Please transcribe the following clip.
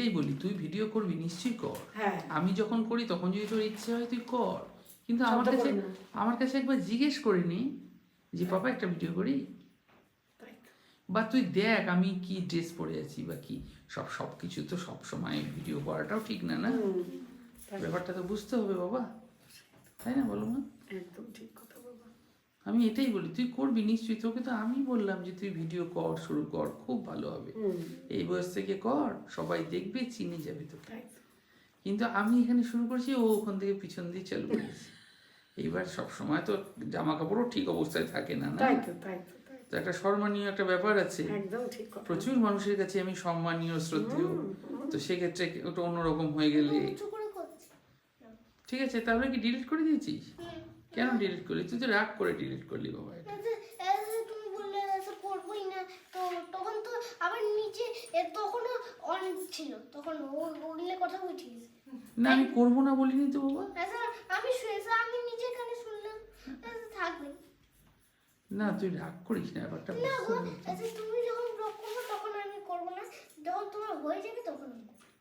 এটাই বলি, তুই ভিডিও করবি নিশ্চয়ই কর। হ্যাঁ আমি যখন করি তখন যদি তোর ইচ্ছে হয় তুই কর, কিন্তু আমার শব্দ কাছে করে না। আমার কাছে একবার জিজ্ঞেস করিনি যে বাবা একটা ভিডিও করি, তাই তো। বা তুই দেখ আমি কি ড্রেস পরে আছি বা কি, সব কিছু তো সব সময় ভিডিও করাটাও ঠিক না, না? তাই। ব্যাপারটা তো বুঝতে হবে বাবা, তাই না বলো মা? একদম ঠিক কথা বাবা। আমি এটাই বলি তুই করবি নিশ্চয়ই, তোকে তো আমি বললাম যে তুই ভিডিও কর, শুরু কর, খুব ভালো হবে। এই বয়স থেকে কর, সবাই দেখবে, চিনে যাবে তোকে। তাই তো। কিন্তু আমি এখানে শুরু করছি, ও ওখান থেকে পিছন দিয়ে চালু করেছে। এইবার সব সময় তো জামা কাপড়ও ঠিক অবস্থায় থাকে না, না? তাই তো তাই তো তাই তো একটা সম্মানীয় একটা ব্যাপার আছে, তো। একদম ঠিক কথা। প্রচুর মানুষের কাছে আমি সম্মানীয়, শ্রদ্ধেয়, তো সেক্ষেত্রে ওটা অন্যরকম হয়ে গেলে ঠিক আছে। তাহলে কি ডিলিট করে দিয়েছিস? কেন ডিলিট করলি? তুই তো রাগ করে ডিলিট করলি বাবা এটা। তুমি বললে করবোই না, তো তখন তো আবার নিচে তখনও অন ছিল, তখন ওগুলো কথা বুঝিস না আমি করবো না বলিনি তো বাবা। আমি শুয়েছি, আমি নিজে কানে শুনলাম, থাকবে না তুই রাগ করিস না, ব্যাপারটা না বুঝতে গো। হবে তো। তুমি যখন ব্লক করবো তখন আমি করবো না, যখন তোমার হয়ে যাবে তখন আমি করবো।